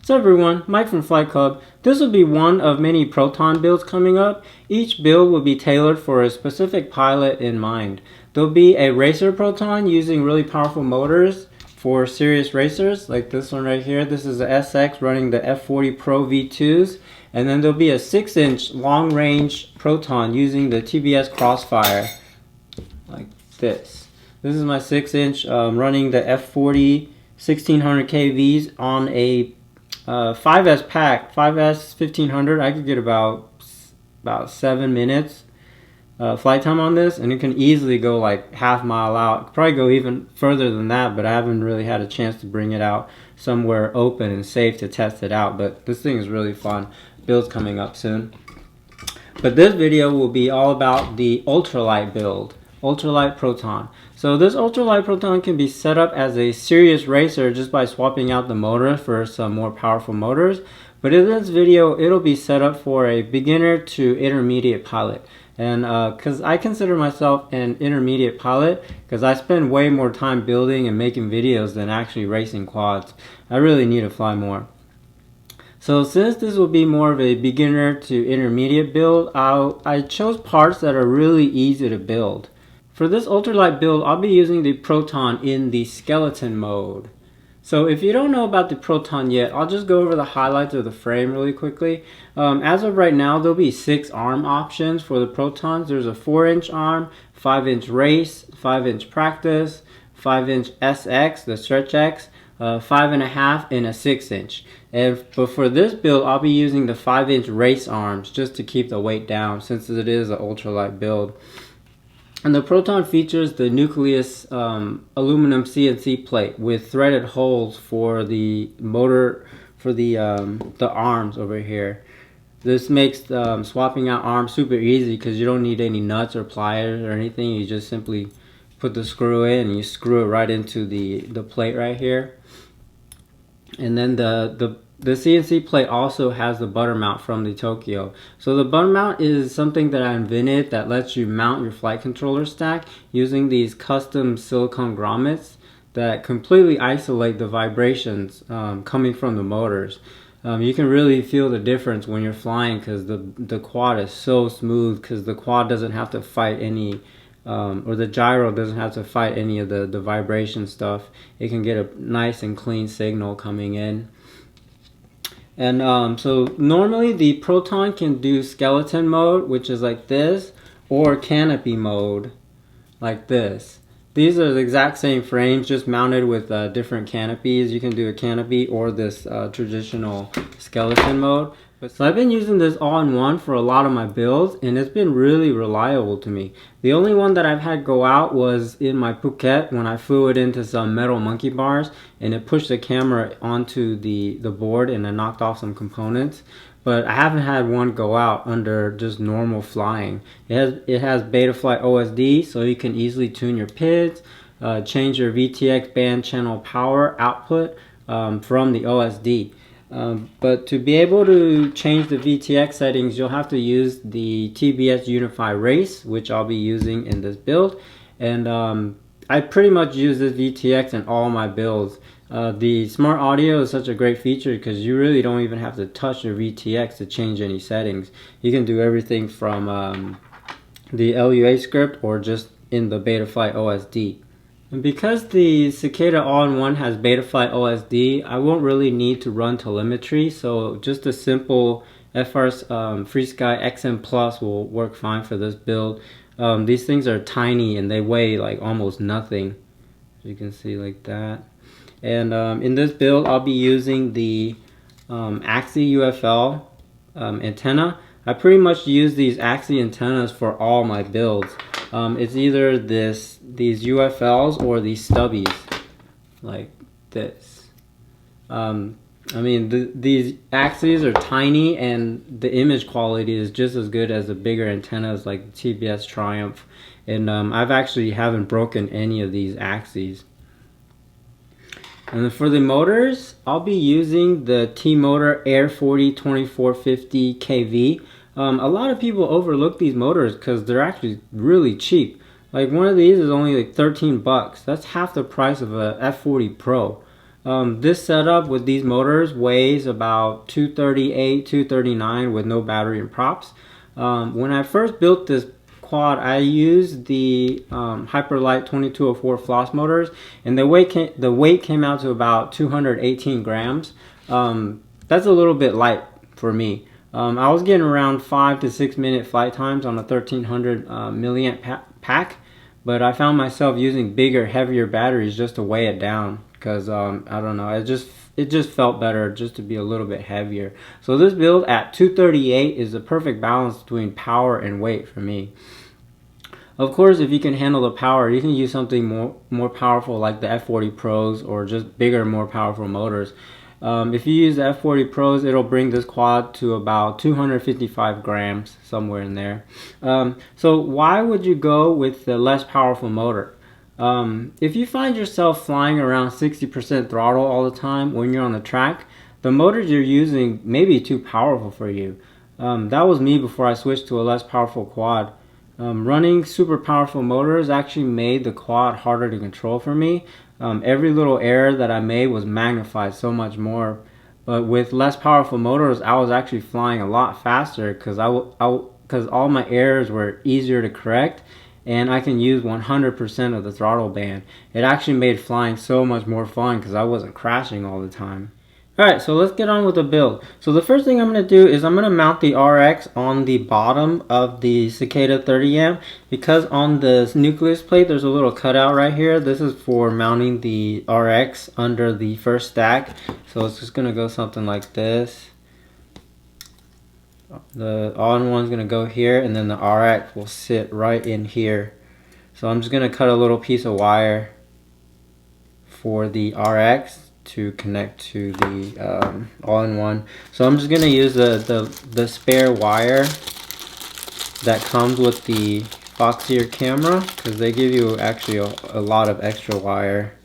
What's up everyone, Mike from FlightClub. This will be one of many Proton builds coming up. Each build will be tailored for a specific pilot in mind. There'll be a racer Proton using really powerful motors for serious racers, like this one right here. This is the SX running the F40 Pro V2s. And then there'll be a 6-inch long-range Proton using the TBS Crossfire, like this. This is my 6-inch running the F40 1600 kVs on a 5S pack, 5S 1500. I could get about 7 minutes flight time on this, and it can easily go like half mile out. Could probably go even further than that, but I haven't really had a chance to bring it out somewhere open and safe to test it out. But this thing is really fun. Build's coming up soon. But this video will be all about the Ultralight build, Ultralight Proton. So this Ultralight Proton can be set up as a serious racer just by swapping out the motor for some more powerful motors. But in this video, it'll be set up for a beginner to intermediate pilot. And because I consider myself an intermediate pilot, because I spend way more time building and making videos than actually racing quads. I really need to fly more. So since this will be more of a beginner to intermediate build, I chose parts that are really easy to build. For this Ultralight build, I'll be using the Proton in the skeleton mode. So if you don't know about the Proton yet, I'll just go over the highlights of the frame really quickly. As of right now, there'll be 6 arm options for the Protons. There's a 4-inch arm, 5-inch race, 5-inch practice, 5-inch SX, the stretch X, 5.5, and a 6-inch. But for this build, I'll be using the 5-inch race arms just to keep the weight down, since it is an ultralight build. And the Proton features the nucleus aluminum CNC plate with threaded holes for the motor, for the arms over here. This makes swapping out arms super easy because you don't need any nuts or pliers or anything. You just simply put the screw in and you screw it right into the plate right here. And then the CNC plate also has the butter mount from the Tokyo. So the butter mount is something that I invented that lets you mount your flight controller stack using these custom silicone grommets that completely isolate the vibrations coming from the motors. You can really feel the difference when you're flying because the quad is so smooth, because the quad doesn't have to fight any or the gyro doesn't have to fight any of the vibration stuff. It can get a nice and clean signal coming in. And so normally the Proton can do skeleton mode, which is like this, or canopy mode, like this. These are the exact same frames, just mounted with different canopies. You can do a canopy or this traditional skeleton mode. So I've been using this all-in-one for a lot of my builds, and it's been really reliable to me. The only one that I've had go out was in my Phuket when I flew it into some metal monkey bars, and it pushed the camera onto the board and it knocked off some components. But I haven't had one go out under just normal flying. It has BetaFlightOSD, so you can easily tune your PIDs, change your VTX band channel power output from the OSD. But to be able to change the VTX settings, you'll have to use the TBS Unify Race, which I'll be using in this build. And I pretty much use this VTX in all my builds. The smart audio is such a great feature because you really don't even have to touch your VTX to change any settings. You can do everything from the LUA script or just in the BetaFlightOSD. And because the Cicada all-in-one has BetaFlightOSD, I won't really need to run telemetry, so just a simple FR FreeSky XM Plus will work fine for this build. These things are tiny and they weigh like almost nothing, as you can see, like that. And in this build, I'll be using the AXI UFL antenna. I pretty much use these AXI antennas for all my builds. It's either these UFLs or these stubbies, like this. I mean, these AXIs are tiny, and the image quality is just as good as the bigger antennas like the TBS Triumph. And I've actually haven't broken any of these AXIs. And for the motors, I'll be using the T-Motor Air 40 2450 kV. A lot of people overlook these motors because they're actually really cheap. Like one of these is only like 13 bucks. That's half the price of a F40 Pro. This setup with these motors weighs about 238, 239 with no battery and props. When I first built this quad, I used the Hyperlight 2204 floss motors, and the weight came out to about 218 grams. That's a little bit light for me. I was getting around 5 to 6 minute flight times on a 1300 milliamp pack, but I found myself using bigger, heavier batteries just to weigh it down, because I don't know, it just felt better just to be a little bit heavier. So this build at 238 is the perfect balance between power and weight for me. Of course, if you can handle the power, you can use something more powerful like the F40 Pros, or just bigger, more powerful motors. If you use the F40 Pros, it'll bring this quad to about 255 grams, somewhere in there. So why would you go with the less powerful motor? If you find yourself flying around 60% throttle all the time when you're on the track, the motors you're using may be too powerful for you. That was me before I switched to a less powerful quad. Running super powerful motors actually made the quad harder to control for me. Every little error that I made was magnified so much more. But with less powerful motors, I was actually flying a lot faster because because all my errors were easier to correct, and I can use 100% of the throttle band. It actually made flying so much more fun because I wasn't crashing all the time. Alright, so let's get on with the build. So the first thing I'm going to do is I'm going to mount the RX on the bottom of the Cicada 30 amp, because on the nucleus plate there's a little cutout right here. This is for mounting the RX under the first stack. So it's just going to go something like this. The all-in-one is going to go here, and then the RX will sit right in here. So I'm just going to cut a little piece of wire for the RX to connect to the all-in-one. So I'm just gonna use the spare wire that comes with the Foxier camera, because they give you actually a lot of extra wire.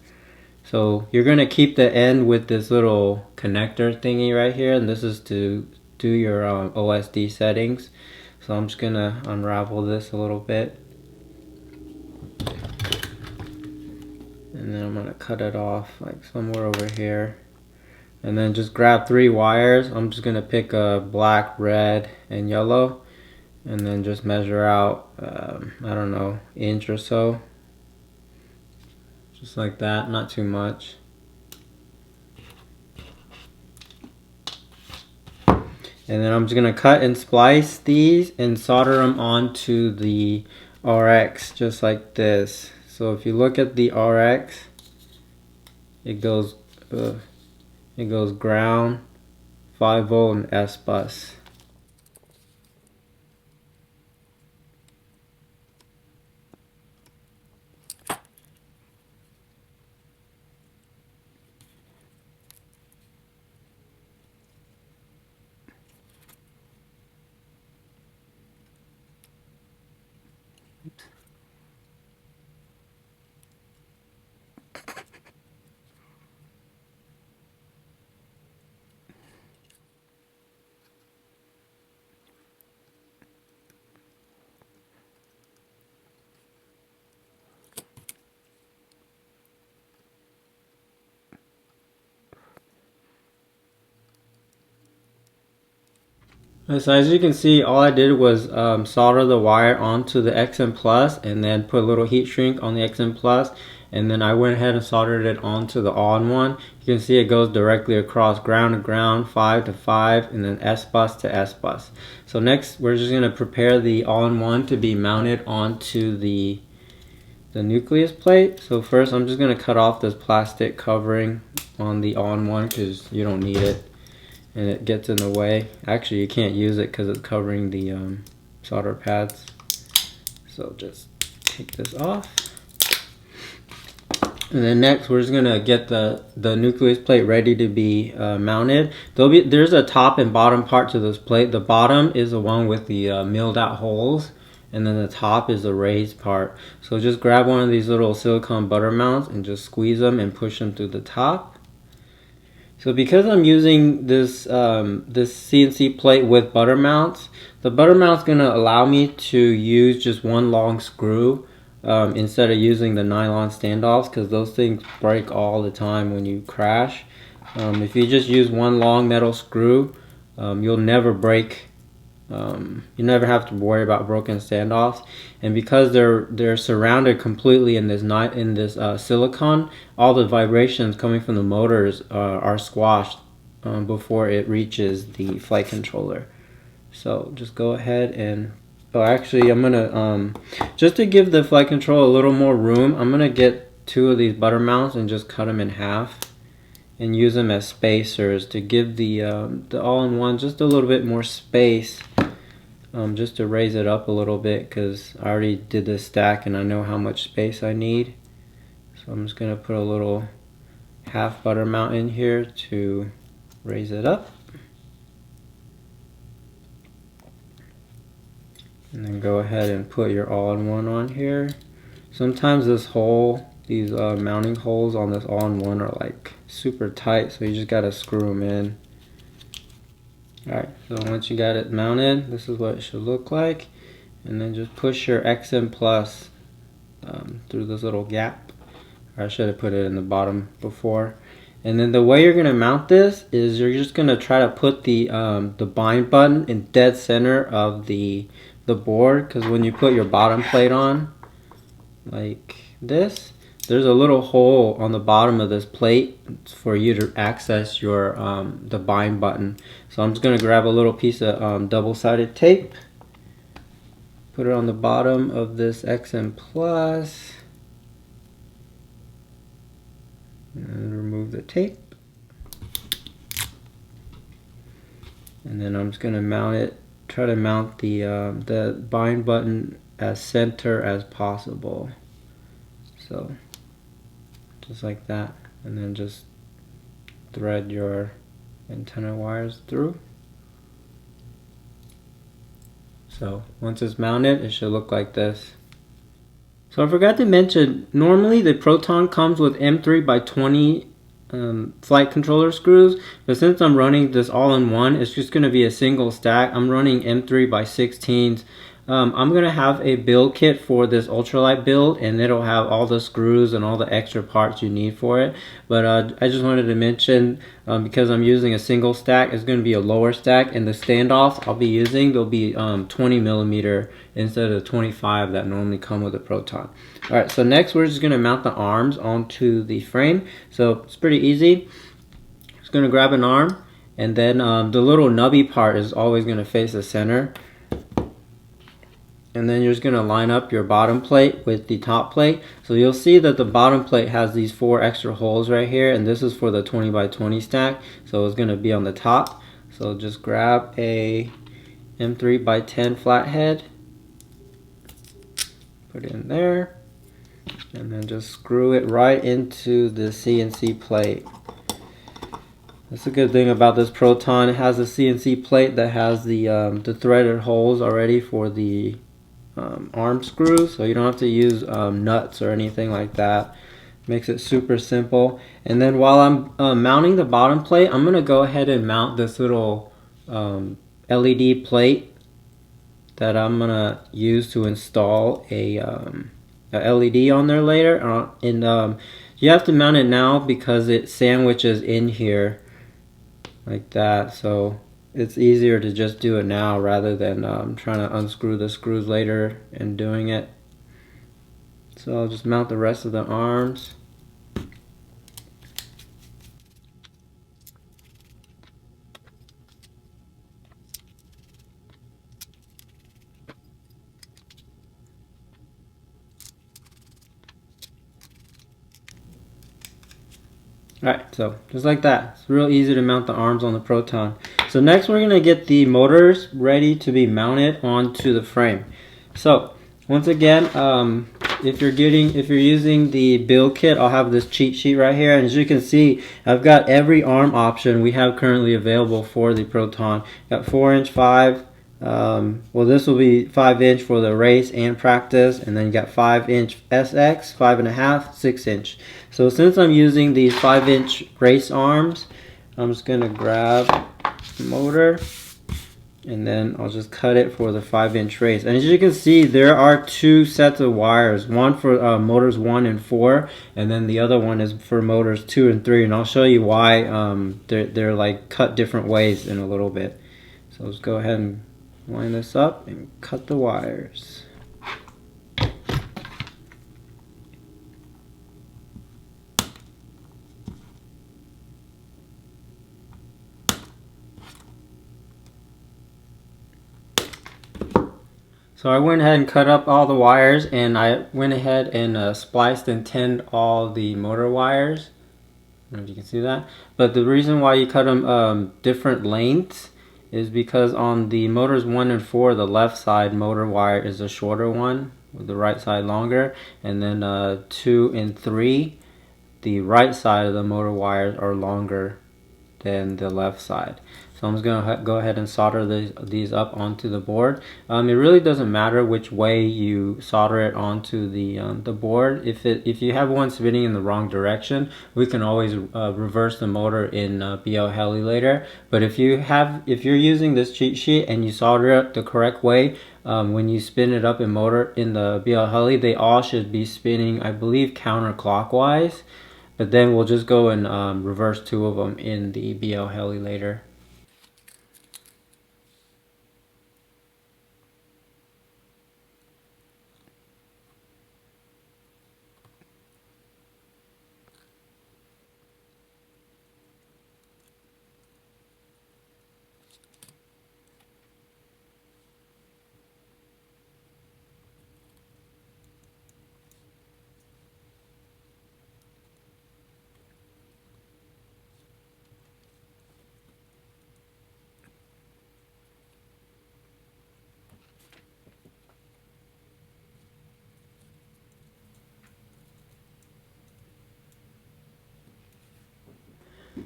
So you're gonna keep the end with this little connector thingy right here, and this is to do your OSD settings. So I'm just gonna unravel this a little bit, and then I'm going to cut it off like somewhere over here, and then just grab 3 wires. I'm just going to pick a black, red, and yellow, and then just measure out I don't know, inch or so, just like that, not too much. And then I'm just going to cut and splice these and solder them onto the RX just like this. So if you look at the RX, it goes ground, 5V, and S bus. So as you can see, all I did was solder the wire onto the XM Plus, and then put a little heat shrink on the XM Plus, and then I went ahead and soldered it onto the all-in-one. You can see it goes directly across ground to ground, 5 to 5, and then S bus to S bus. So next we're just going to prepare the all-in-one to be mounted onto the nucleus plate. So first I'm just going to cut off this plastic covering on the all-in-one because you don't need it, and it gets in the way. Actually, you can't use it because it's covering the solder pads. So just take this off. And then next we're just gonna get the nucleus plate ready to be mounted. There's a top and bottom part to this plate. The bottom is the one with the milled out holes, and then the top is the raised part. So just grab one of these little silicone butter mounts and just squeeze them and push them through the top. So because I'm using this CNC plate with butter mounts, the butter mount's going to allow me to use just one long screw instead of using the nylon standoffs, because those things break all the time when you crash. If you just use one long metal screw, you'll never break. You never have to worry about broken standoffs, and because they're surrounded completely in this silicone, all the vibrations coming from the motors are squashed before it reaches the flight controller. So just go ahead and actually I'm gonna just to give the flight controller a little more room, I'm gonna get 2 of these butter mounts and just cut them in half and use them as spacers to give the all-in-one just a little bit more space, just to raise it up a little bit, because I already did this stack and I know how much space I need. So I'm just gonna put a little half butter mount in here to raise it up, and then go ahead and put your all-in-one on here. Sometimes these mounting holes on this all-in-one are like super tight, so you just gotta screw them in. Alright, so once you got it mounted, this is what it should look like, and then just push your XM Plus through this little gap. Or I should have put it in the bottom before. And then the way you're gonna mount this is you're just gonna try to put the bind button in dead center of the board, because when you put your bottom plate on like this, there's a little hole on the bottom of this plate for you to access your the bind button. So I'm just gonna grab a little piece of double-sided tape, put it on the bottom of this XM Plus, and remove the tape. And then I'm just gonna mount it. Try to mount the bind button as center as possible. So just like that, and then just thread your antenna wires through. So once it's mounted, it should look like this. So I forgot to mention, normally the PROton comes with M3x20 flight controller screws, but since I'm running this all-in-one, it's just going to be a single stack. I'm running M3x16s. I'm going to have a build kit for this ultralight build, and it'll have all the screws and all the extra parts you need for it. But I just wanted to mention, because I'm using a single stack, it's going to be a lower stack, and the standoffs I'll be using, they'll be 20mm instead of 25 that normally come with a PROton. Alright, so next we're just going to mount the arms onto the frame. So it's pretty easy. Just going to grab an arm, and then the little nubby part is always going to face the center. And then you're just going to line up your bottom plate with the top plate. So you'll see that the bottom plate has these 4 extra holes right here, and this is for the 20x20 stack, so it's going to be on the top. So just grab a M3x10 flathead, put it in there, and then just screw it right into the CNC plate. That's a good thing about this PROton. It has a CNC plate that has the threaded holes already for the arm screws, so you don't have to use nuts or anything like that. Makes it super simple. And then while I'm mounting the bottom plate, I'm gonna go ahead and mount this little LED plate that I'm gonna use to install a LED on there later. And you have to mount it now because it sandwiches in here like that, so it's easier to just do it now rather than trying to unscrew the screws later and doing it. So I'll just mount the rest of the arms. Alright, so just like that. It's real easy to mount the arms on the PROton. So next we're going to get the motors ready to be mounted onto the frame. So once again, if you're using the build kit, I'll have this cheat sheet right here, and as you can see, I've got every arm option we have currently available for the PROton. Got 4" 5. Well, this will be 5" for the race and practice, and then you got 5" SX, 5.5, 6". So since I'm using these 5" race arms, I'm just gonna grab the motor and then I'll just cut it for the 5-inch race. And as you can see, there are 2 sets of wires, one for motors 1 and 4, and then the other one is for motors 2 and 3, and I'll show you why they're like cut different ways in a little bit. So let's go ahead and line this up and cut the wires. So I went ahead and cut up all the wires, and I went ahead and spliced and tinned all the motor wires. I don't know if you can see that. But the reason why you cut them different lengths is because on the motors 1 and 4, the left side motor wire is a shorter one, with the right side longer. And then 2 and 3, the right side of the motor wires are longer than the left side. So I'm just going to go ahead and solder these up onto the board. It really doesn't matter which way you solder it onto the board. If you have one spinning in the wrong direction, we can always reverse the motor in BLHeli later. But if you're using this cheat sheet and you solder it the correct way, when you spin it up in the BLHeli, they all should be spinning, I believe, counterclockwise. But then we'll just go and reverse 2 of them in the BLHeli later.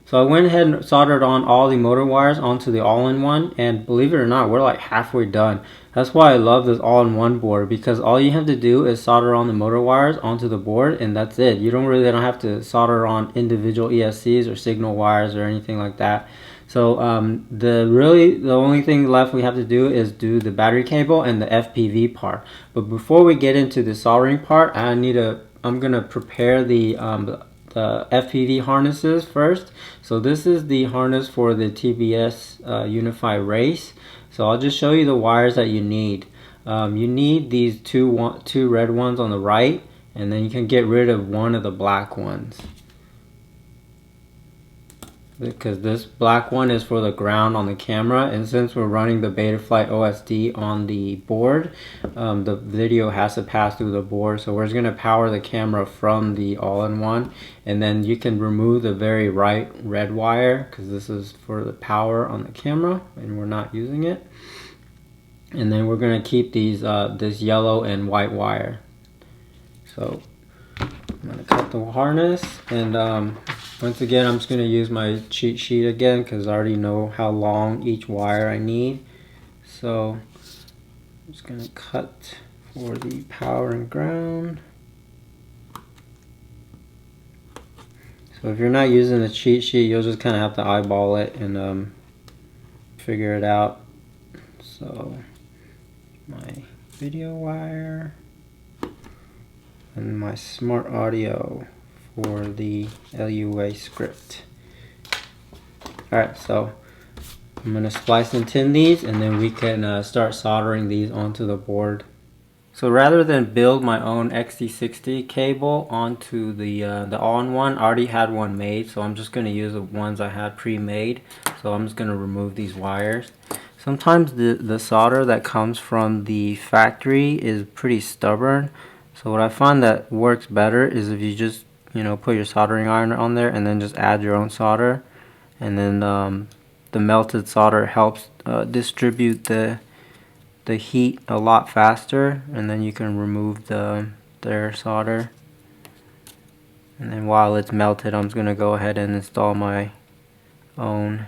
So I went ahead and soldered on all the motor wires onto the all-in-one, and believe it or not, we're like halfway done. That's why I love this all-in-one board, because all you have to do is solder on the motor wires onto the board, and that's it. You don't have to solder on individual ESCs or signal wires or anything like that. So the only thing left we have to do is do the battery cable and the FPV part. But before we get into the soldering part, I'm gonna prepare the FPV harnesses first. So this is the harness for the TBS Unify Race. So I'll just show you the wires that you need. You need these two red ones on the right, and then you can get rid of one of the black ones, because this black one is for the ground on the camera, and since we're running the BetaFlightOSD on the board, the video has to pass through the board. So we're just going to power the camera from the all-in-one, and then you can remove the very right red wire, because this is for the power on the camera and we're not using it. And then we're going to keep these this yellow and white wire. So I'm going to cut the harness, and once again, I'm just going to use my cheat sheet again, because I already know how long each wire I need. So I'm just going to cut for the power and ground. So if you're not using the cheat sheet, you'll just kind of have to eyeball it and figure it out. So my video wire and my smart audio for the LUA script. Alright, so I'm going to splice and tin these, and then we can start soldering these onto the board. So rather than build my own XT60 cable onto the all-in-one, I already had one made, so I'm just going to use the ones I had pre-made. So I'm just going to remove these wires. Sometimes the solder that comes from the factory is pretty stubborn. So what I find that works better is if you just put your soldering iron on there and then just add your own solder, and then the melted solder helps distribute the heat a lot faster, and then you can remove their solder. And then while it's melted, I'm just going to go ahead and install my own.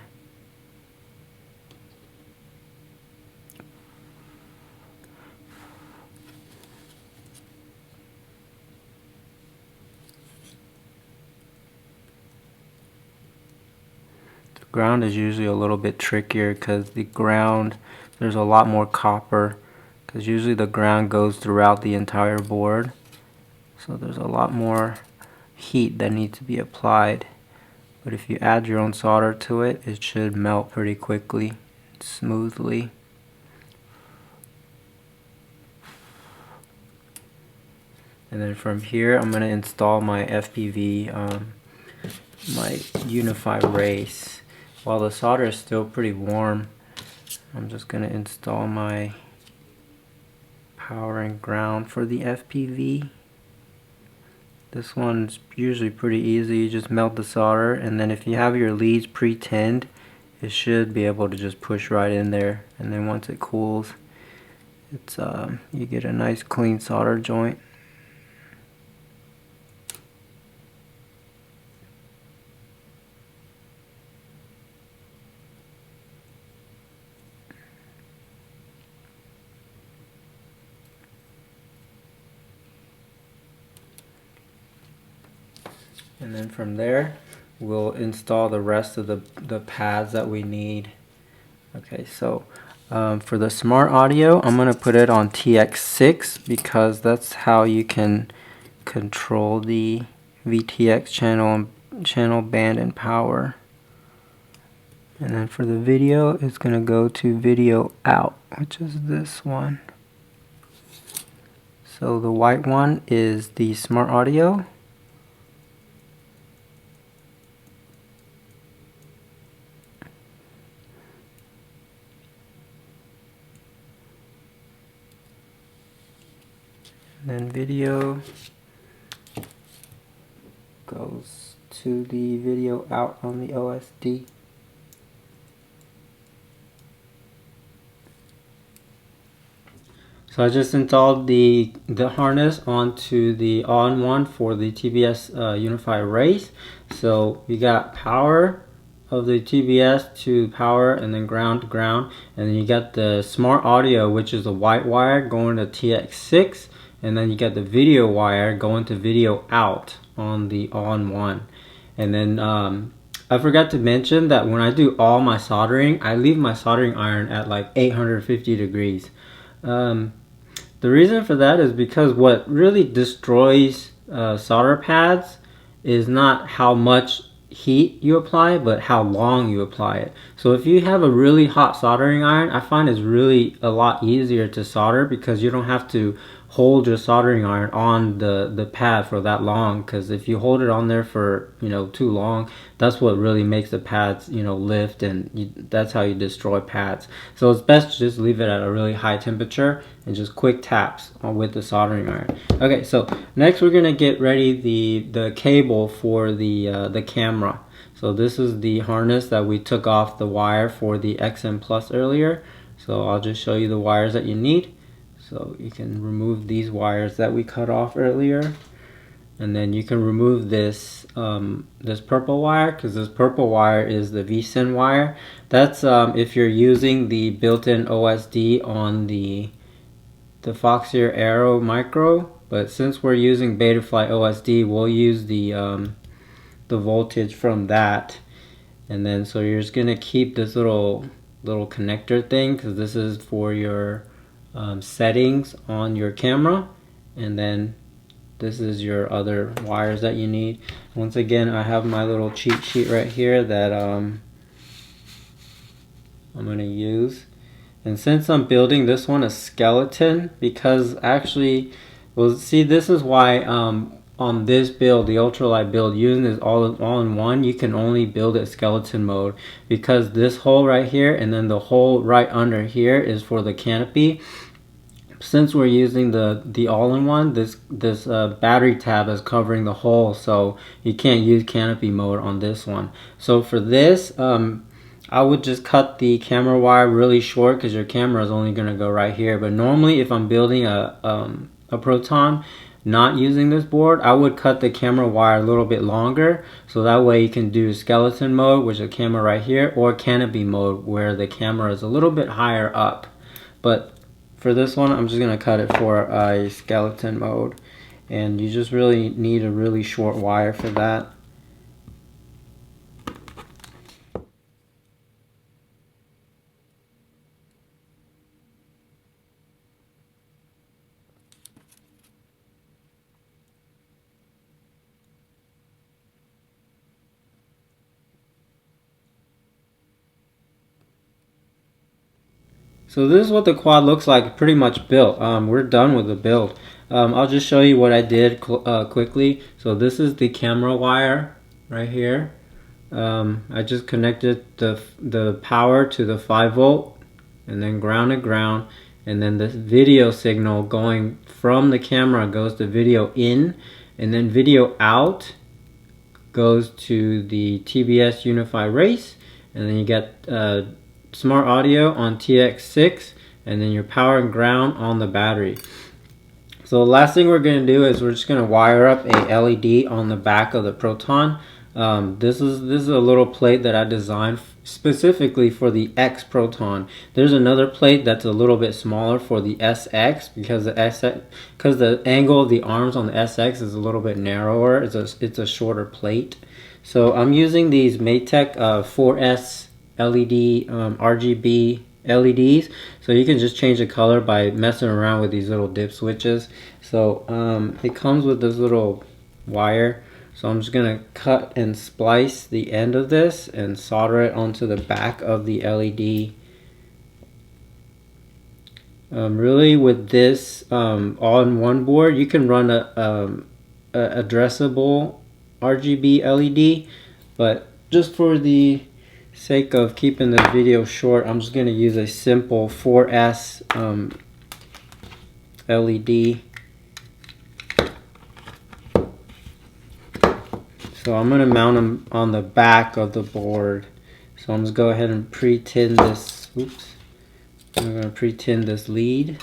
Ground is usually a little bit trickier because the ground, there's a lot more copper, because usually the ground goes throughout the entire board. So there's a lot more heat that needs to be applied. But if you add your own solder to it, it should melt pretty quickly, smoothly. And then from here, I'm going to install my FPV, my Unify race. While the solder is still pretty warm, I'm just going to install my power and ground for the FPV. This one's usually pretty easy. You just melt the solder, and then if you have your leads pre-tinned, it should be able to just push right in there. And then once it cools, it's you get a nice clean solder joint. And then from there, we'll install the rest of the pads that we need. Okay, so for the smart audio, I'm going to put it on TX6 because that's how you can control the VTX channel band and power. And then for the video, it's going to go to video out, which is this one. So the white one is the smart audio. Then video goes to the video out on the OSD. So I just installed the harness onto the all-in-one for the TBS Unify race. So we got power of the TBS to power, and then ground to ground, and then you got the smart audio, which is a white wire going to TX6. And then you got the video wire going to video out on the all-in-one. And then I forgot to mention that when I do all my soldering, I leave my soldering iron at like 850 degrees. The reason for that is because what really destroys solder pads is not how much heat you apply, but how long you apply it. So if you have a really hot soldering iron, I find it's really a lot easier to solder because you don't have to hold your soldering iron on the pad for that long, because if you hold it on there for too long, that's what really makes the pads lift, and that's how you destroy pads. So it's best to just leave it at a really high temperature and just quick taps with the soldering iron. Okay, so next we're gonna get ready the cable for the camera. So this is the harness that we took off the wire for the XM Plus earlier. So I'll just show you the wires that you need. So you can remove these wires that we cut off earlier, and then you can remove this this purple wire, because this purple wire is the VSYN wire. That's if you're using the built-in OSD on the Foxeer Aero Micro, but since we're using BetaFlight OSD, we'll use the voltage from that. And then so you're just gonna keep this little connector thing, because this is for your settings on your camera, and then this is your other wires that you need. Once again, I have my little cheat sheet right here that I'm going to use. And since I'm building this one a skeleton, because actually, well, see, this is why on this build, the Ultralight build, using this all-in-one, you can only build it skeleton mode, because this hole right here and then the hole right under here is for the canopy. Since we're using the all-in-one, this battery tab is covering the hole, so you can't use canopy mode on this one. So for this, I would just cut the camera wire really short, because your camera is only going to go right here. But normally, if I'm building a PROton, not using this board, I would cut the camera wire a little bit longer, so that way you can do skeleton mode, which is the camera right here, or canopy mode, where the camera is a little bit higher up. But for this one, I'm just going to cut it for a skeleton mode, and you just really need a really short wire for that. So this is what the quad looks like pretty much built. We're done with the build. I'll just show you what I did quickly. So this is the camera wire right here. I just connected the power to the 5-volt and then ground to ground, and then the video signal going from the camera goes to video in, and then video out goes to the TBS Unify Race, and then you get smart audio on TX6, and then your power and ground on the battery. So the last thing we're going to do is we're just going to wire up a LED on the back of the Proton. This is a little plate that I designed specifically for the X Proton. There's another plate that's a little bit smaller for the SX because the angle of the arms on the SX is a little bit narrower. It's a shorter plate. So I'm using these Maytech 4S LED RGB LEDs, so you can just change the color by messing around with these little dip switches. So it comes with this little wire, so I'm just gonna cut and splice the end of this and solder it onto the back of the LED. Really with this all in one board, you can run a addressable RGB LED, but just for the sake of keeping the video short, I'm just going to use a simple 4S LED. So I'm going to mount them on the back of the board. So I'm just go ahead and pre-tin this. Oops. I'm going to pre-tin this lead.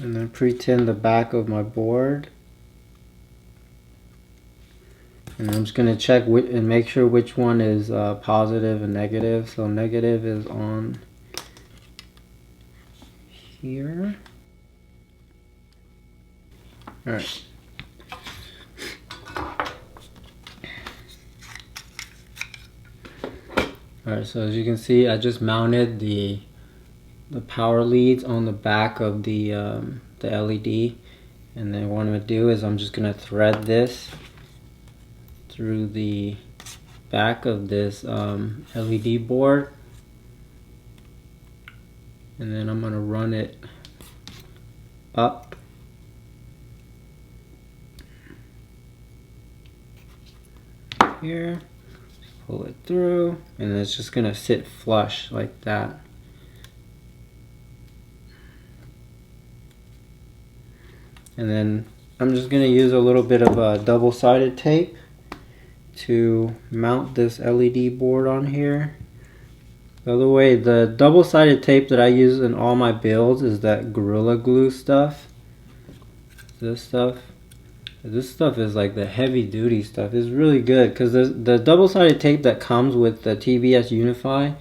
And then pre-tin the back of my board. And I'm just going to check and make sure which one is positive and negative. So negative is on here. Alright. Alright, so as you can see, I just mounted the power leads on the back of the LED, and then what I'm going to do is I'm just going to thread this through the back of this LED board, and then I'm going to run it up here, pull it through, and it's just going to sit flush like that. And then I'm just going to use a little bit of double-sided tape to mount this LED board on here. By the way, the double-sided tape that I use in all my builds is that Gorilla Glue stuff. This stuff is like the heavy-duty stuff. It's really good because the double-sided tape that comes with the TBS Unify,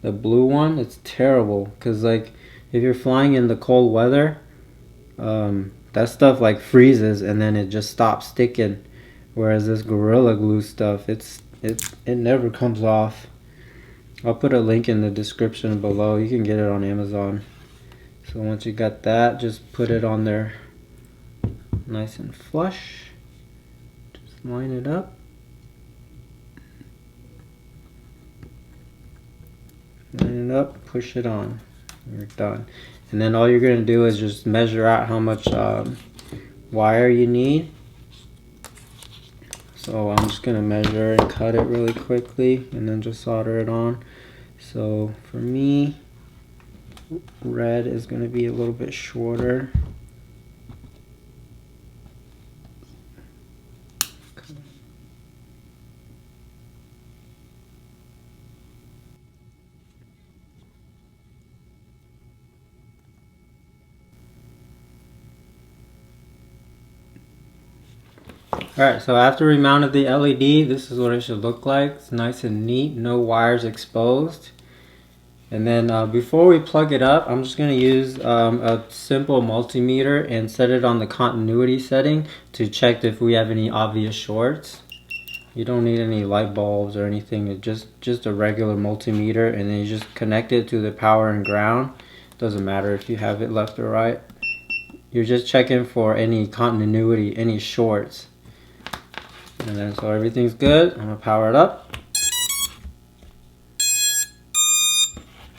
the blue one, it's terrible because like if you're flying in the cold weather, that stuff like freezes and then it just stops sticking, whereas this Gorilla Glue stuff, it never comes off. I'll put a link in the description below. You can get it on Amazon. So once you got that, just put it on there nice and flush. Just line it up. Line it up, push it on. You're done. And then all you're going to do is just measure out how much wire you need. So I'm just going to measure and cut it really quickly and then just solder it on. So for me, red is going to be a little bit shorter. Alright, so after we mounted the LED, this is what it should look like. It's nice and neat, no wires exposed. And then before we plug it up, I'm just going to use a simple multimeter and set it on the continuity setting to check if we have any obvious shorts. You don't need any light bulbs or anything, it's just a regular multimeter, and then you just connect it to the power and ground. Doesn't matter if you have it left or right. You're just checking for any continuity, any shorts. And then so everything's good. I'm gonna power it up.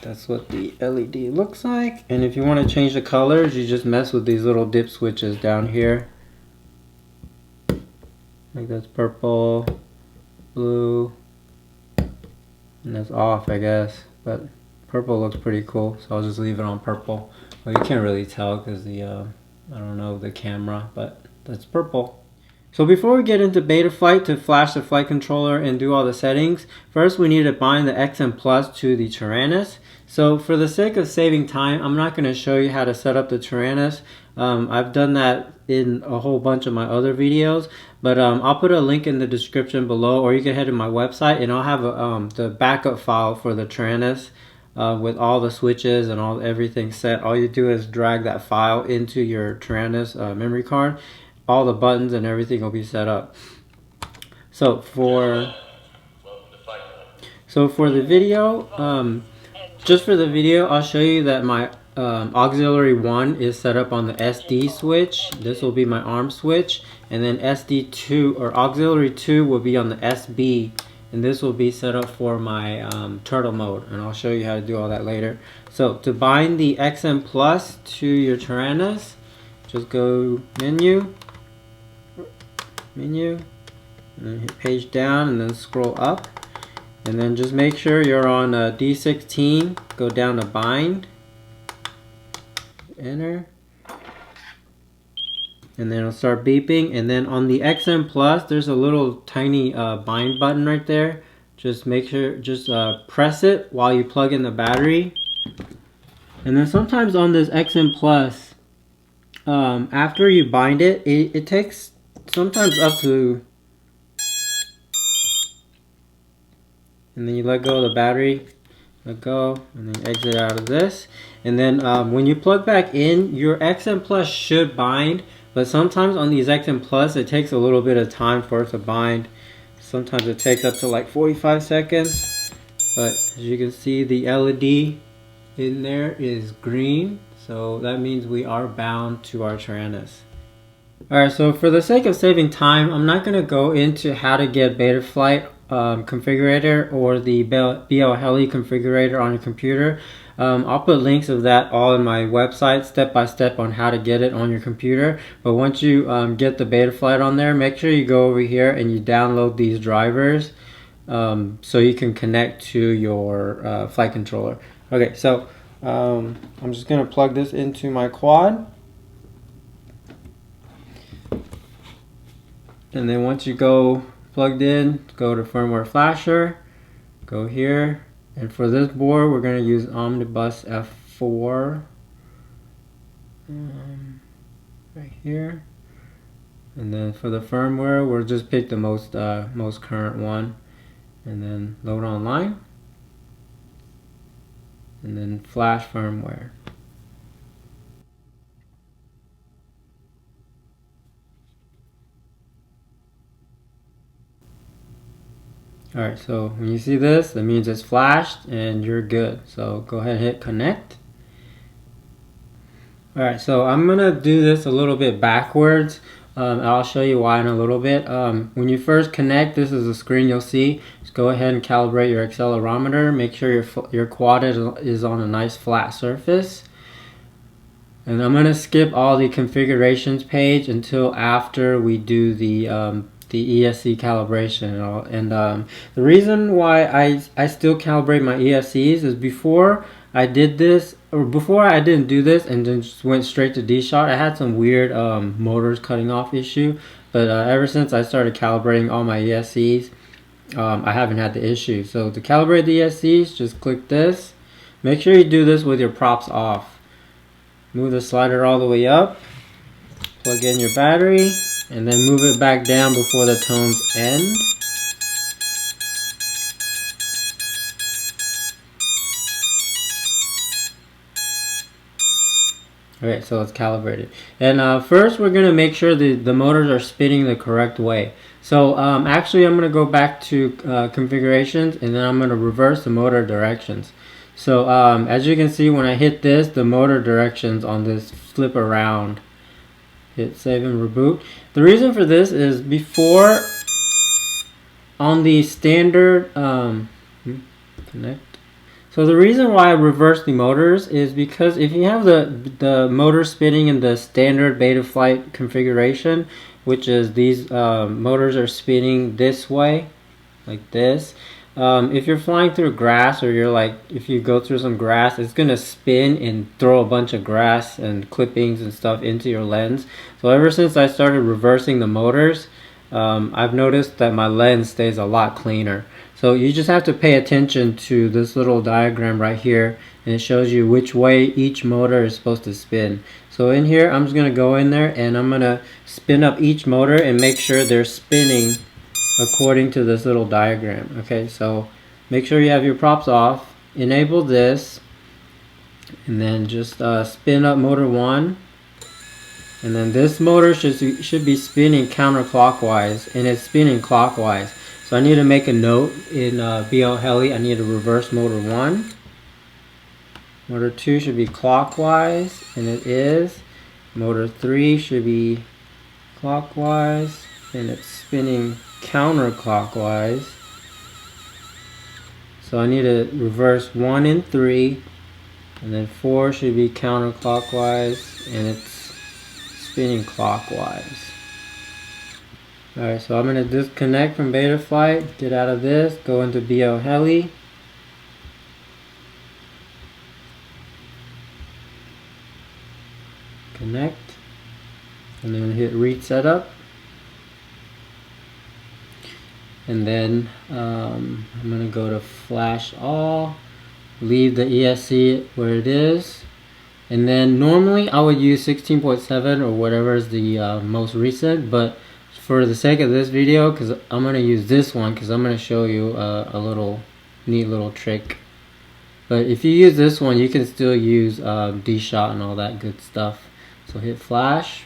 That's what the LED looks like. And if you want to change the colors, you just mess with these little dip switches down here. Like that's purple, blue, and that's off, I guess. But purple looks pretty cool, so I'll just leave it on purple. Well, you can't really tell because the, I don't know, the camera, but that's purple. So before we get into Betaflight to flash the flight controller and do all the settings, first we need to bind the XM Plus to the Tyrannis. So for the sake of saving time, I'm not going to show you how to set up the Tyrannis. I've done that in a whole bunch of my other videos, but I'll put a link in the description below, or you can head to my website and I'll have the backup file for the Tyrannis with all the switches and everything set. All you do is drag that file into your Tyrannis memory card. All the buttons and everything will be set up. So for the video, just for the video, I'll show you that my auxiliary 1 is set up on the SD switch. This will be my ARM switch, and then SD2 or auxiliary 2 will be on the SB, and this will be set up for my turtle mode, and I'll show you how to do all that later. So to bind the XM Plus to your Tyrannis, just go menu, and then hit page down and then scroll up, and then just make sure you're on D16, go down to bind, enter, and then it'll start beeping. And then on the XM Plus there's a little tiny bind button right there. Just make sure, just press it while you plug in the battery. And then sometimes on this XM Plus, after you bind it, it takes sometimes up to, and then you let go of the battery, let go, and then exit out of this. And then when you plug back in, your XM Plus should bind, but sometimes on these XM Plus it takes a little bit of time for it to bind. Sometimes it takes up to like 45 seconds, but as you can see, the LED in there is green, so that means we are bound to our Tyrannis. Alright, so for the sake of saving time, I'm not going to go into how to get BetaFlight Configurator or the BLHeli Configurator on your computer. I'll put links of that all in my website, step by step on how to get it on your computer. But once you get the BetaFlight on there, make sure you go over here and you download these drivers so you can connect to your flight controller. Okay, so I'm just going to plug this into my quad. And then once you go plugged in, go to firmware flasher, go here, and for this board we're going to use Omnibus F4 right here. And then for the firmware, we'll just pick the most current one, and then load online, and then flash firmware. Alright, so when you see this, that means it's flashed and you're good. So go ahead and hit connect. Alright, so I'm going to do this a little bit backwards. I'll show you why in a little bit. When you first connect, this is the screen you'll see. Just go ahead and calibrate your accelerometer. Make sure your quad is on a nice flat surface. And I'm going to skip all the configurations page until after we do the ESC calibration. And the reason why I still calibrate my ESCs is before I did this, or before I didn't do this and then just went straight to D-shot, I had some weird motors cutting off issue. But ever since I started calibrating all my ESCs, I haven't had the issue. So to calibrate the ESCs, just click this. Make sure you do this with your props off. Move the slider all the way up, plug in your battery, and then move it back down before the tones end. Okay, so it's calibrated. And first we're going to make sure the motors are spinning the correct way. So actually I'm going to go back to configurations, and then I'm going to reverse the motor directions. So as you can see, when I hit this, the motor directions on this flip around. Hit save and reboot. The reason for this is before on the standard connect. So the reason why I reverse the motors is because if you have the motor spinning in the standard BetaFlight configuration, which is these motors are spinning this way, like this. If you're flying through grass, or you're like, if you go through some grass, it's gonna spin and throw a bunch of grass and clippings and stuff into your lens. So ever since I started reversing the motors, I've noticed that my lens stays a lot cleaner. So you just have to pay attention to this little diagram right here, and it shows you which way each motor is supposed to spin. So in here, I'm just gonna go in there and I'm gonna spin up each motor and make sure they're spinning according to this little diagram. Okay, so make sure you have your props off, enable this, and then just spin up motor 1, and then this motor should be spinning counterclockwise, and it's spinning clockwise. So I need to make a note in BLHeli. I need to reverse motor 1. Motor 2 should be clockwise, and it is. Motor 3 should be clockwise, and it's spinning counterclockwise. So I need to reverse 1 and 3, and then 4 should be counterclockwise, and it's spinning clockwise. Alright, so I'm going to disconnect from BetaFlight, get out of this, go into BLHeli. Connect, and then hit read setup. And then I'm going to go to flash all, leave the ESC where it is, and then normally I would use 16.7 or whatever is the most recent, but for the sake of this video, because I'm going to use this one, because I'm going to show you a little neat little trick. But if you use this one, you can still use D-Shot and all that good stuff. So hit flash,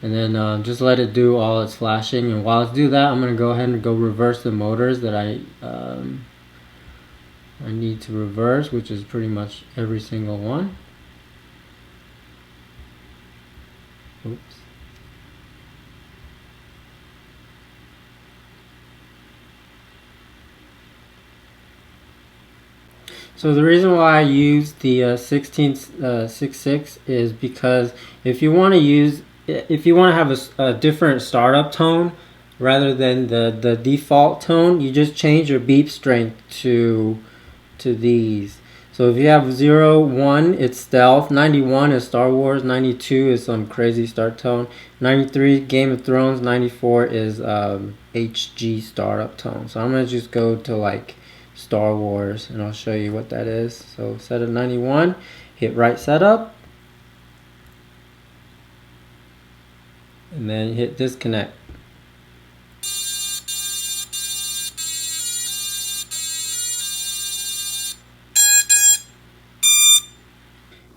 and then just let it do all its flashing. And while it's do that, I'm going to go ahead and go reverse the motors that I need to reverse, which is pretty much every single one. Oops. So the reason why I use the 16.66 is because if you want to have a different startup tone rather than the default tone, you just change your beep strength to these. So if you have 0, 1, it's stealth, 91 is Star Wars, 92 is some crazy start tone, 93 Game of Thrones, 94 is HG startup tone. So I'm going to just go to like Star Wars, and I'll show you what that is. So set at 91, hit right setup, and then hit disconnect.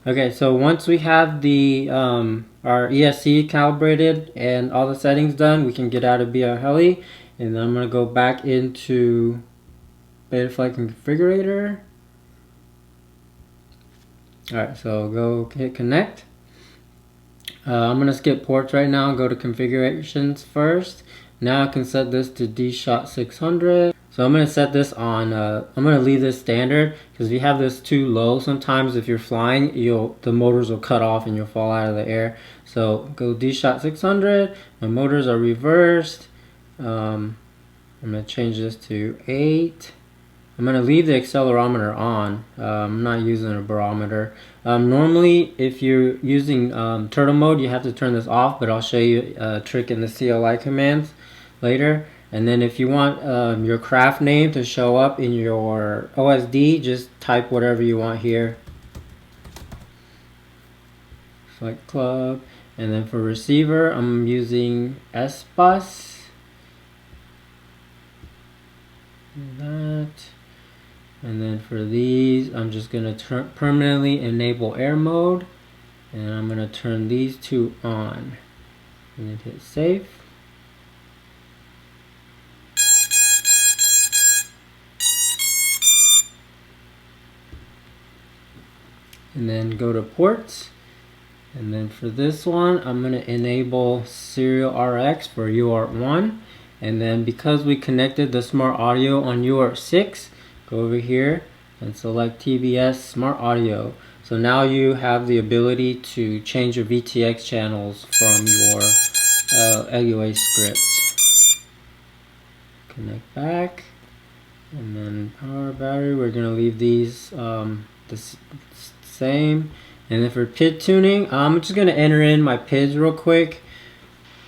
Okay, so once we have the our ESC calibrated and all the settings done, we can get out of BLHeli, and then I'm going to go back into BetaFlight Configurator. Alright, so go hit connect. I'm going to skip ports right now, go to configurations first. Now I can set this to D-Shot 600. So I'm going to set this on, I'm going to leave this standard, because if you have this too low, sometimes if you're flying, the motors will cut off and you'll fall out of the air. So go D-Shot 600, my motors are reversed. I'm going to change this to 8. I'm going to leave the accelerometer on. I'm not using a barometer. Normally, if you're using turtle mode, you have to turn this off, but I'll show you a trick in the CLI commands later. And then if you want your craft name to show up in your OSD, just type whatever you want here. FlightClub. And then for receiver, I'm using S-Bus. That. And then for these, I'm just going to permanently enable air mode, and I'm going to turn these two on, and then hit save. And then go to ports, and then for this one, I'm going to enable serial RX for UART1, And then because we connected the smart audio on UART6, go over here and select TBS Smart Audio. So now you have the ability to change your VTX channels from your LUA script. Connect back, and then power battery, we're going to leave these the same. And then for PID tuning, I'm just going to enter in my PIDs real quick.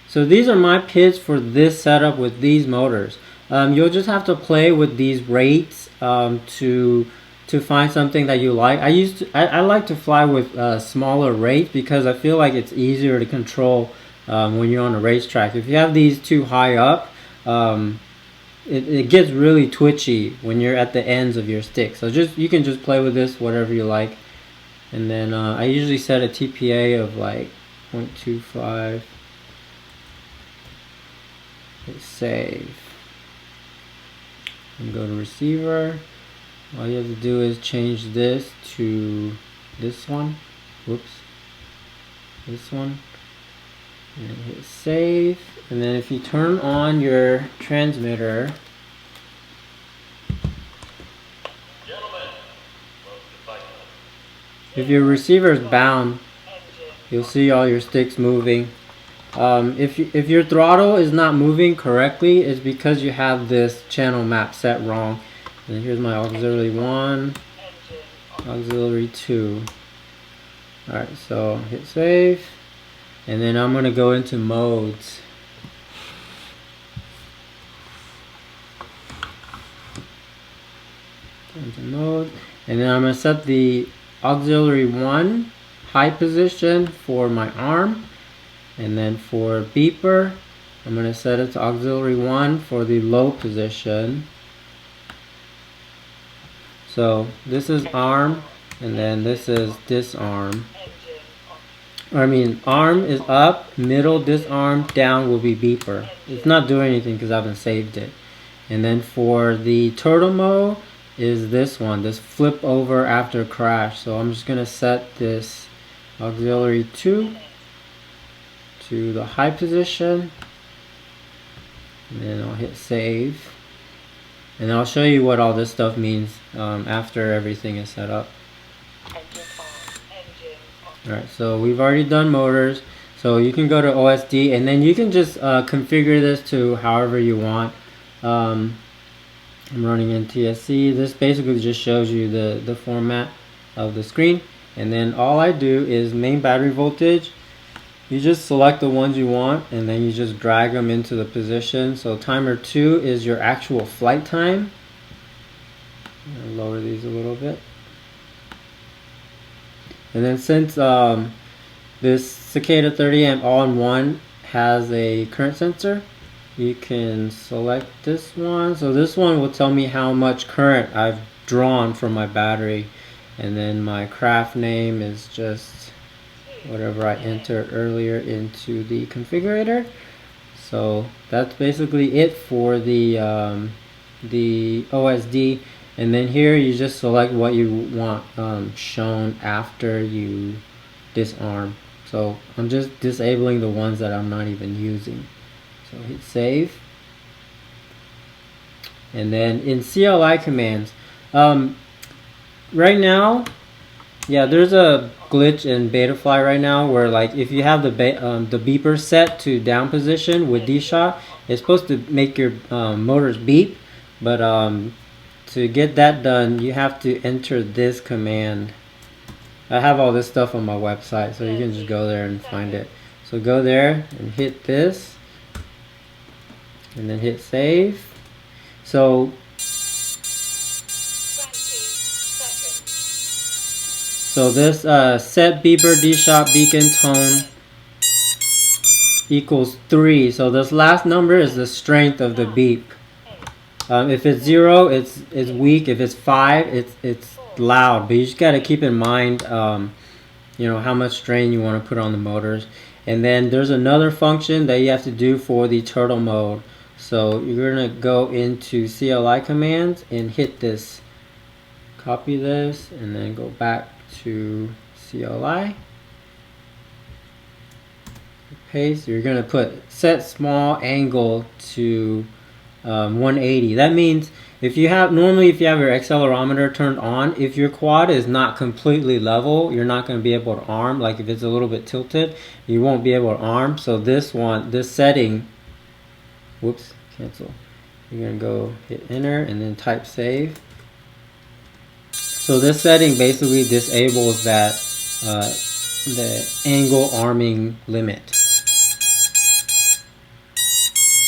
So these are my PIDs for this setup with these motors. You'll just have to play with these rates to find something that you like. I like to fly with smaller rates because I feel like it's easier to control when you're on a racetrack. If you have these too high up, it gets really twitchy when you're at the ends of your stick. So you can just play with this whatever you like. And then I usually set a TPA of like 0.25. Hit save. And go to receiver. All you have to do is change this to this one. Whoops. This one. And hit save. And then if you turn on your transmitter, if your receiver is bound, you'll see all your sticks moving. If your throttle is not moving correctly, it's because you have this channel map set wrong. And here's my auxiliary 1, auxiliary 2. Alright, so hit save. And then I'm going to go into modes. Into mode. And then I'm going to set the auxiliary 1 high position for my arm. And then for beeper, I'm going to set it to auxiliary 1 for the low position. So this is arm, and then this is disarm. Arm is up, middle disarm, down will be beeper. It's not doing anything because I haven't saved it. And then for the turtle mode is this one, this flip over after crash. So I'm just going to set this auxiliary 2 to the high position, and then I'll hit save. And I'll show you what all this stuff means after everything is set up. Alright, so we've already done motors, so you can go to OSD and then you can just configure this to however you want. I'm running NTSC. This basically just shows you the format of the screen, and then all I do is main battery voltage. You just select the ones you want and then you just drag them into the position. So timer 2 is your actual flight time. I'm gonna lower these a little bit. And then since this Cicada 30 amp all-in-one has a current sensor, you can select this one. So this one will tell me how much current I've drawn from my battery, and then my craft name is just whatever I entered earlier into the configurator. So that's basically it for the OSD. And then here you just select what you want shown after you disarm. So I'm just disabling the ones that I'm not even using. So hit save. And then in CLI commands, right now, yeah, there's a glitch in Betaflight right now where, like, if you have the beeper set to down position with D-Shot, it's supposed to make your motors beep, but to get that done, you have to enter this command. I have all this stuff on my website, so you can just go there and find it. So go there and hit this, and then hit save. So this set beeper D-Shot beacon tone equals 3. So this last number is the strength of the beep. If it's 0, it's weak. If it's 5, it's loud. But you just got to keep in mind, you know, how much strain you want to put on the motors. And then there's another function that you have to do for the turtle mode. So you're gonna go into CLI commands and hit this. Copy this and then go back to CLI. pace, you're going to put set small angle to 180. That means if you have your accelerometer turned on, if your quad is not completely level, you're not going to be able to arm. Like if it's a little bit tilted, you won't be able to arm. So this setting, whoops, cancel. You're going to go hit enter and then type save. So this setting basically disables that the angle arming limit.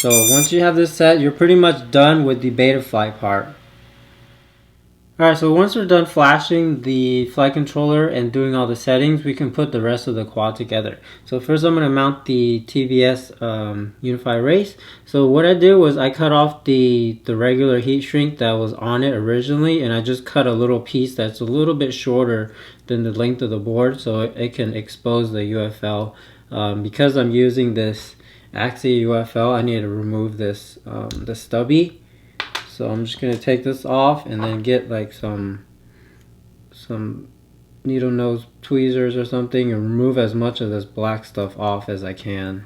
So once you have this set, you're pretty much done with the BetaFlight part. Alright, so once we're done flashing the flight controller and doing all the settings, we can put the rest of the quad together. So first I'm going to mount the TVS Unified Race. So what I did was I cut off the regular heat shrink that was on it originally, and I just cut a little piece that's a little bit shorter than the length of the board so it can expose the UFL. Because I'm using this Axi UFL, I need to remove this the stubby. So I'm just gonna take this off and then get like some needle nose tweezers or something and remove as much of this black stuff off as I can.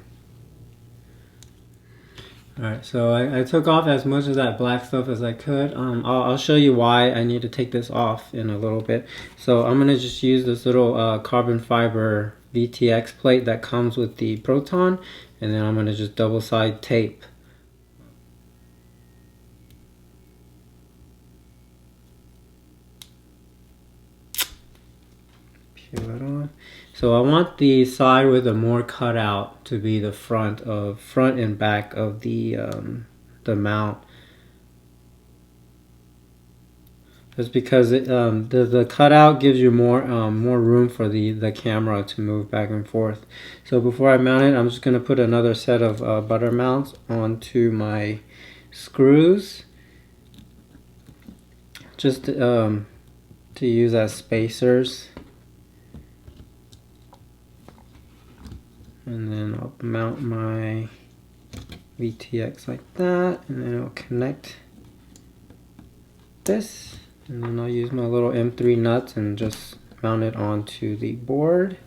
Alright, so I took off as much of that black stuff as I could. I'll show you why I need to take this off in a little bit. So I'm gonna just use this little carbon fiber VTX plate that comes with the PROton, and then I'm gonna just double side tape peel it on. So I want the side with a more cutout to be the front and back of the mount. Just because the cutout gives you more room for the camera to move back and forth. So before I mount it, I'm just going to put another set of butter mounts onto my screws, just to use as spacers. And then I'll mount my VTX like that, and then I'll connect this, and then I'll use my little M3 nuts and just mount it onto the board.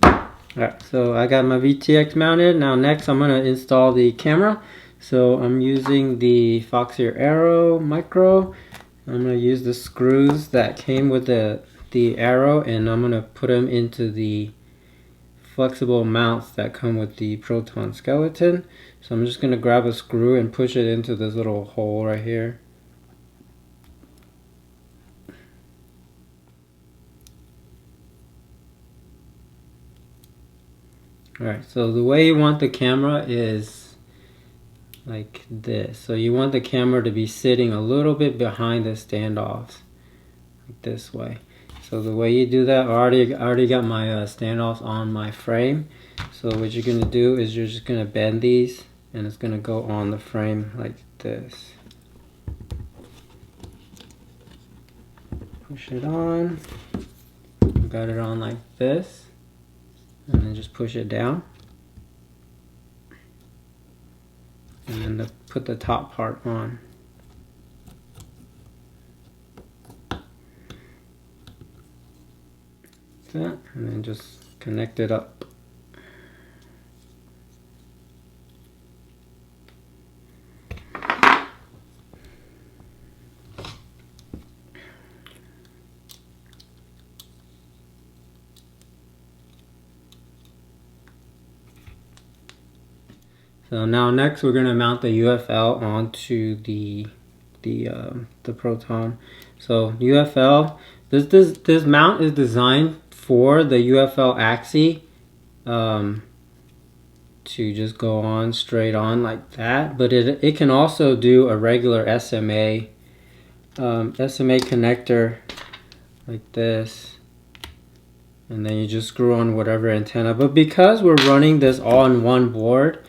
Alright, so I got my VTX mounted. Now next I'm going to install the camera. So I'm using the Foxeer Arrow Micro. I'm going to use the screws that came with the arrow, and I'm going to put them into the flexible mounts that come with the PROton skeleton. So I'm just going to grab a screw and push it into this little hole right here. Alright, so the way you want the camera is like this. So you want the camera to be sitting a little bit behind the standoffs, like this way. So the way you do that, I already got my standoffs on my frame. So what you're going to do is you're just going to bend these, and it's going to go on the frame like this. Push it on. Got it on like this, and then just push it down. And then put the top part on. That, and then just connect it up. So now next we're going to mount the UFL onto the PROton. So UFL, this mount is designed for the UFL Axi to just go on straight on like that, but it can also do a regular SMA connector like this, and then you just screw on whatever antenna. But because we're running this all in one board,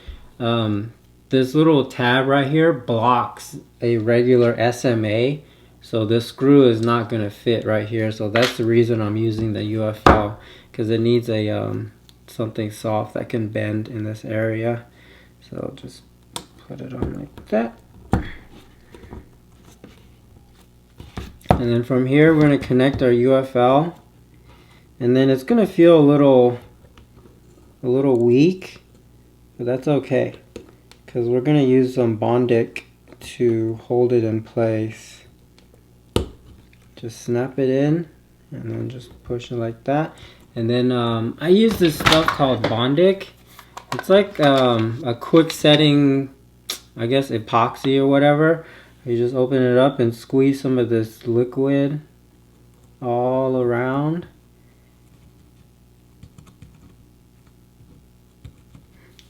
this little tab right here blocks a regular SMA. So this screw is not going to fit right here. So that's the reason I'm using the UFL, because it needs a something soft that can bend in this area. So just put it on like that. And then from here we're going to connect our UFL. And then it's going to feel a little a little weak, but that's okay because we're going to use some Bondic to hold it in place. Just snap it in and then just push it like that. And then I use this stuff called Bondic. It's like a quick setting, I guess, epoxy or whatever. You just open it up and squeeze some of this liquid all around.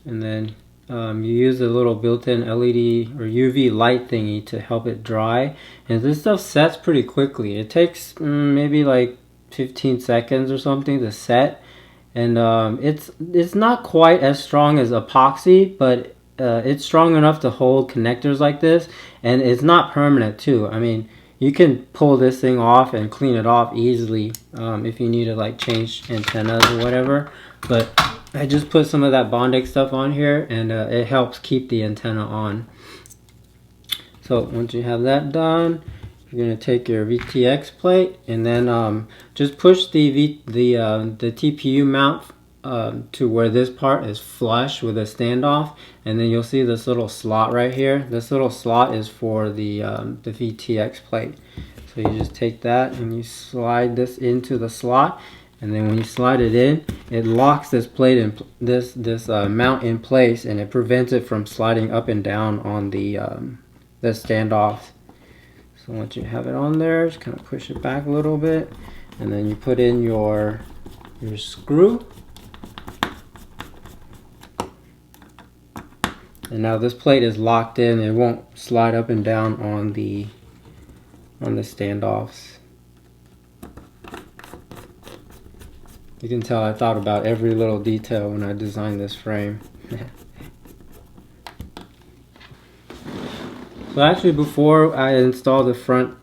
And then you use a little built-in LED or UV light thingy to help it dry. And this stuff sets pretty quickly. It takes maybe like 15 seconds or something to set. And it's not quite as strong as epoxy, but it's strong enough to hold connectors like this. And it's not permanent too. I mean, you can pull this thing off and clean it off easily if you need to like change antennas or whatever. But I just put some of that Bondic stuff on here, and it helps keep the antenna on. So once you have that done, you're going to take your VTX plate and then just push the TPU mount to where this part is flush with a standoff, and then you'll see this little slot right here. This little slot is for the VTX plate. So you just take that and you slide this into the slot. And then when you slide it in, it locks this plate in this mount in place, and it prevents it from sliding up and down on the standoff. So once you have it on there, just kind of push it back a little bit, and then you put in your screw. And now this plate is locked in; it won't slide up and down on the standoffs. You can tell I thought about every little detail when I designed this frame. So actually, before I install the front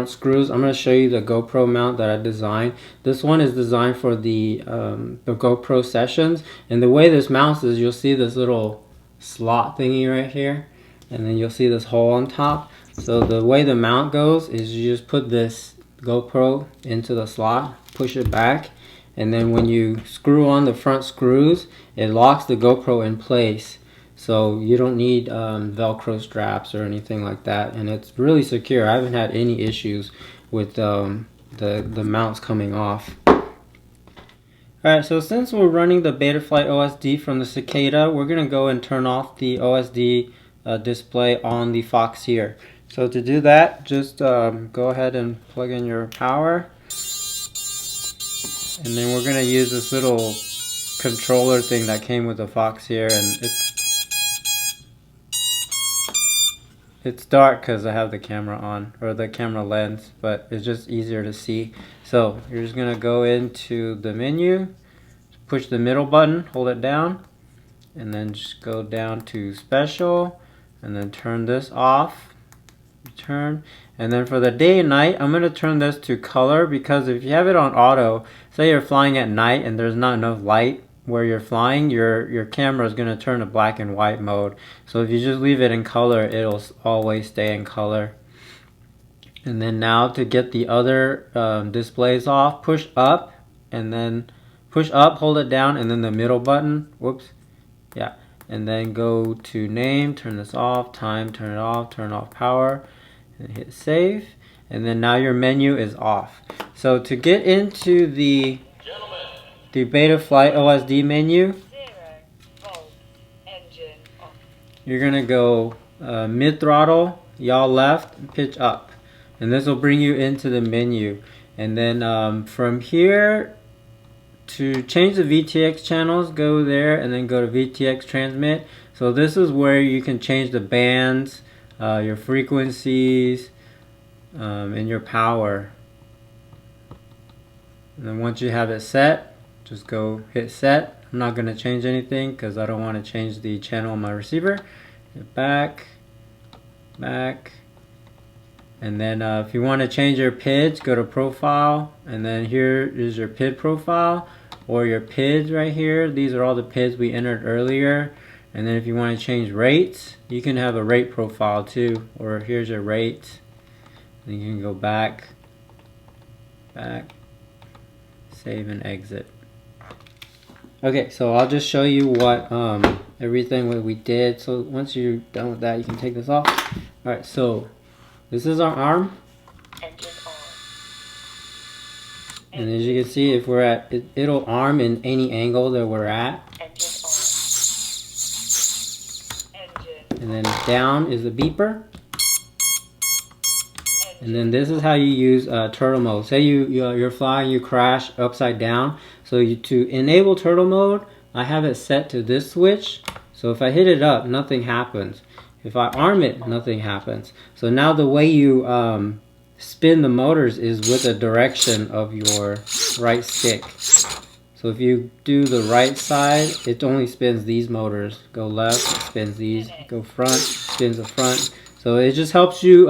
screws, I'm going to show you the GoPro mount that I designed. This one is designed for the GoPro sessions, and the way this mounts is you'll see this little slot thingy right here, and then you'll see this hole on top. So the way the mount goes is you just put this GoPro into the slot, push it back, and then when you screw on the front screws, it locks the GoPro in place. So you don't need Velcro straps or anything like that. And it's really secure. I haven't had any issues with the mounts coming off. Alright, so since we're running the BetaFlightOSD from the Cicada, we're going to go and turn off the OSD display on the Fox here. So to do that, just go ahead and plug in your power. And then we're going to use this little controller thing that came with the Fox here, and it's dark because I have the camera on, or the camera lens, but it's just easier to see. So you're just going to go into the menu, push the middle button, hold it down, and then just go down to special, and then turn this off. Turn, and then for the day and night, I'm going to turn this to color, because if you have it on auto, say you're flying at night and there's not enough light where you're flying, your camera is going to turn to black and white mode. So if you just leave it in color, it'll always stay in color. And then now to get the other displays off, push up, and then push up, hold it down, and then the middle button, whoops, yeah, and then go to name, turn this off, time, turn off power, and hit save, and then now your menu is off. So to get into the BetaFlightOSD menu, you're gonna go mid throttle, yaw left, pitch up, and this will bring you into the menu. And then from here, to change the VTX channels, go there and then go to VTX transmit. So this is where you can change the bands, your frequencies, and your power. And then once you have it set, just go hit set. I'm not going to change anything because I don't want to change the channel on my receiver. Hit back, and then if you want to change your PIDs, go to profile, and then here is your PID profile, or your PIDs right here. These are all the PIDs we entered earlier. And then if you want to change rates, you can have a rate profile too, or here's your rates. Then you can go back, save and exit. Okay, so I'll just show you what everything what we did. So once you're done with that, you can take this off. All right, so this is our arm. And as you can see, if we're at, it'll arm in any angle that we're at. And then down is the beeper. And then this is how you use turtle mode. Say you're flying, you crash upside down. So to enable turtle mode, I have it set to this switch. So if I hit it up, nothing happens. If I arm it, nothing happens. So now the way you spin the motors is with the direction of your right stick. So if you do the right side, it only spins these motors. Go left, it spins these. Go front, spins the front. So it just helps you,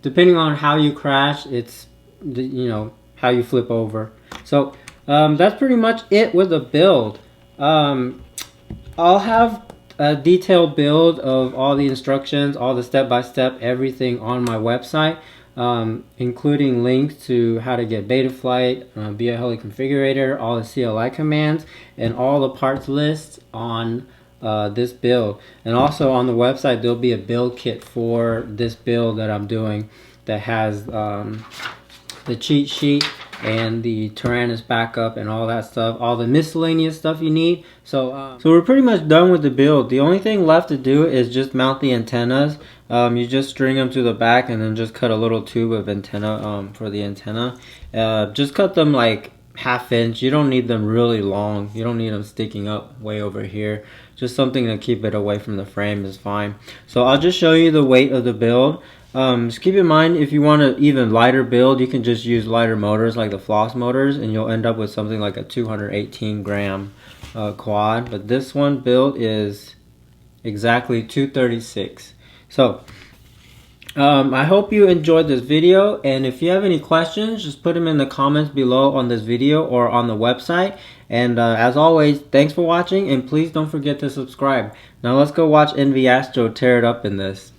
depending on how you crash, it's, you know, how you flip over. So that's pretty much it with the build. I'll have a detailed build of all the instructions, all the step-by-step, everything on my website. Including links to how to get BetaFlight, BLHeli Configurator, all the CLI commands, and all the parts lists on this build. And also on the website there'll be a build kit for this build that I'm doing that has the cheat sheet and the tyrannis backup and all that stuff, all the miscellaneous stuff you need. So we're pretty much done with the build. The only thing left to do is just mount the antennas. You just string them to the back and then just cut a little tube of antenna for the antenna. Just cut them like 1/2 inch. You don't need them really long. You don't need them sticking up way over here. Just something to keep it away from the frame is fine. So I'll just show you the weight of the build. Just keep in mind, if you want an even lighter build, you can just use lighter motors like the floss motors, and you'll end up with something like a 218 gram quad. But this one build is exactly 236. So I hope you enjoyed this video, and if you have any questions, just put them in the comments below on this video or on the website. And as always, thanks for watching, and please don't forget to subscribe. Now let's go watch Envy Astro tear it up in this.